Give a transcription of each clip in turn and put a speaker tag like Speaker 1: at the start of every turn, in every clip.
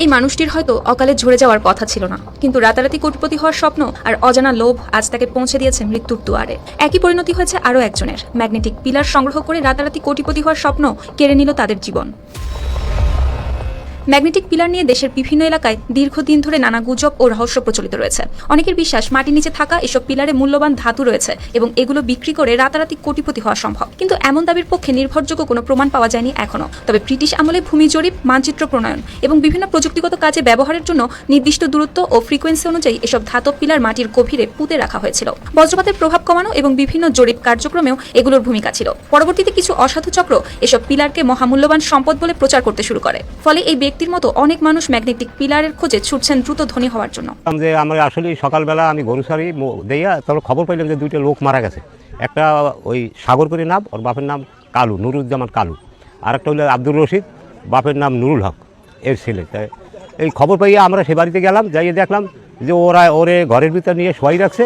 Speaker 1: এই মানুষটির হয়তো অকালে ঝরে যাওয়ার কথা ছিল না, কিন্তু রাতারাতি কোটিপতি হওয়ার স্বপ্ন আর অজানা লোভ আজ তাকে পৌঁছে দিয়েছে মৃত্যুর দুয়ারে। একই পরিণতি হয়েছে আরও একজনের। ম্যাগনেটিক পিলার সংগ্রহ করে রাতারাতি কোটিপতি হওয়ার স্বপ্ন কেড়ে নিল তাদের জীবন। ম্যাগনেটিক পিলার নিয়ে দেশের বিভিন্ন এলাকায় দীর্ঘদিন ধরে নানা গুজব ও রহস্য প্রচলিত রয়েছে। অনেকের বিশ্বাস মাটির নিচে থাকা এসব পিলারে মূল্যবান ধাতু রয়েছে এবং এগুলো বিক্রি করে রাতারাতি কোটিপতি হওয়া সম্ভব, কিন্তু এমন দাবির পক্ষে নির্ভরযোগ্য কোনো প্রমাণ পাওয়া যায়নি এখনো। তবে ব্রিটিশ আমলে ভূমি জরিপ, মানচিত্র প্রণয়ন এবং বিভিন্ন প্রযুক্তিগত কাজে ব্যবহারের জন্য নির্দিষ্ট দূরত্ব ও ফ্রিকোয়েন্সি অনুযায়ী এসব ধাতব পিলার মাটির গভীরে পুঁতে রাখা হয়েছিল। বজ্রপাতের প্রভাব কমানো এবং বিভিন্ন জরিপ কার্যক্রমেও এগুলোর ভূমিকা ছিল। পরবর্তীতে কিছু অসাধু চক্র এসব পিলারকে মহামূল্যবান সম্পদ বলে প্রচার করতে শুরু করে, ফলে এই ব্যক্তির মতো অনেক মানুষ ম্যাগনেটিক পিলারের খোঁজে ছুটছেন দ্রুত ধনী হওয়ার জন্য।
Speaker 2: যে আমরা আসলে সকালবেলা আমি গরু সারি দেয়া তারপর খবর পাইলাম যে দুইটা লোক মারা গেছে। একটা ওই সাগর করে নাম, ওর বাপের নাম কালু, নুরুজ্জামান কালু, আর একটা হলো আব্দুর রশিদ, বাপের নাম নুরুল হক, এর ছেলে। তাই এই খবর পাইয়া আমরা সে বাড়িতে গেলাম, যাইয়ে দেখলাম যে ওরে ঘরের ভিতর নিয়ে শোয়াই রাখছে,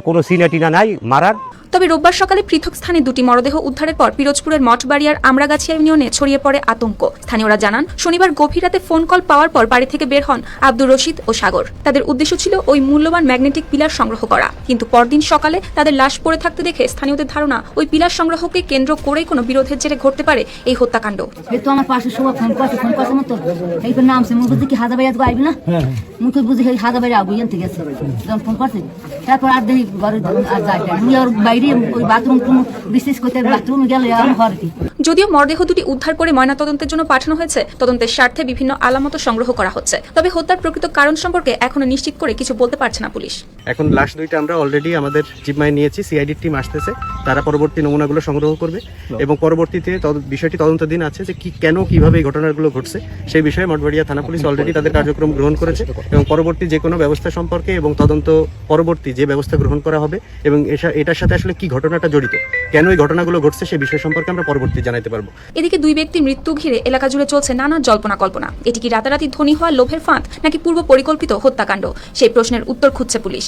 Speaker 2: কোনো সিনা টিনা নাই মারার।
Speaker 1: তবে রোববার সকালে পৃথক স্থানে দুটি মরদেহ উদ্ধারের পর পিরোজপুরের মঠবাড়িয়ার আমরাগাছিয়া ইউনিয়নে ছড়িয়ে পড়ে আতঙ্ক। স্থানীয়রা জানান, শনিবার গভীর রাতে ফোন কল পাওয়ার পর বাড়ি থেকে বের হন আব্দুর রশিদ ও সাগর। তাদের উদ্দেশ্য ছিল ওই মূল্যবান ম্যাগনেটিক পিলার সংগ্রহ করা, কিন্তু পরদিন সকালে তাদের লাশ পড়ে থাকতে দেখে স্থানীয়দের ধারণা ওই পিলার সংগ্রহকে কেন্দ্র করেই কোনো বিরোধের জেরে ঘটতে পারে এই হত্যাকাণ্ড।
Speaker 3: আমার পাশে সবাই ফোন করছে মতো এই নাম সে মুখ কি হাজার বাইরে আইবি না, মুখে বুঝে হাজার বাইরে আবু জানতে গেছে যখন ফোন করছে। তারপর আর দেখি ঘরে আর যাই আমি আর বাইরে ওই বাথরুম বিশেষ করতে বাথরুমে গেলে ঘর কি।
Speaker 1: যদিও মরদেহ দুটি উদ্ধার করে ময়নাতদন্তের জন্য পাঠানো হয়েছে, তদন্তের স্বার্থে বিভিন্ন আলামত সংগ্রহ করা হচ্ছে। তবে হত্যার প্রকৃত কারণ সম্পর্কে এখনো নিশ্চিত করে কিছু বলতে পারছে না পুলিশ।
Speaker 4: এখন লাশ দুইটা আমরা অলরেডি আমাদের জিম্মায় নিয়েছি, সিআইডি টিম আসতেছে, তারা পরবর্তী নমুনাগুলো সংগ্রহ করবে এবং পরবর্তীতে বিষয়টি তদন্তাধীন আছে যে কিভাবে এই ঘটনাগুলো ঘটছে সেই বিষয়ে মঠবাড়িয়া থানা পুলিশ অলরেডি তাদের কার্যক্রম গ্রহণ করেছে এবং পরবর্তী যে কোনো ব্যবস্থা সম্পর্কে এবং তদন্ত পরবর্তী যে ব্যবস্থা গ্রহণ করা হবে এবং এটার সাথে আসলে কি ঘটনাটা জড়িত, কেন এই ঘটনাগুলো ঘটছে সেই বিষয় সম্পর্কে আমরা পরবর্তী জানাতে পারবো।
Speaker 1: এদিকে দুই ব্যক্তির মৃত্যু ঘিরে এলাকা জুড়ে চলছে নানা জল্পনা কল্পনা। এটি কি রাতারাতি ধনী হওয়ার লোভের ফাঁদ, নাকি পূর্ব পরিকল্পিত হত্যাকাণ্ড? সেই প্রশ্নের উত্তর খুঁজছে পুলিশ।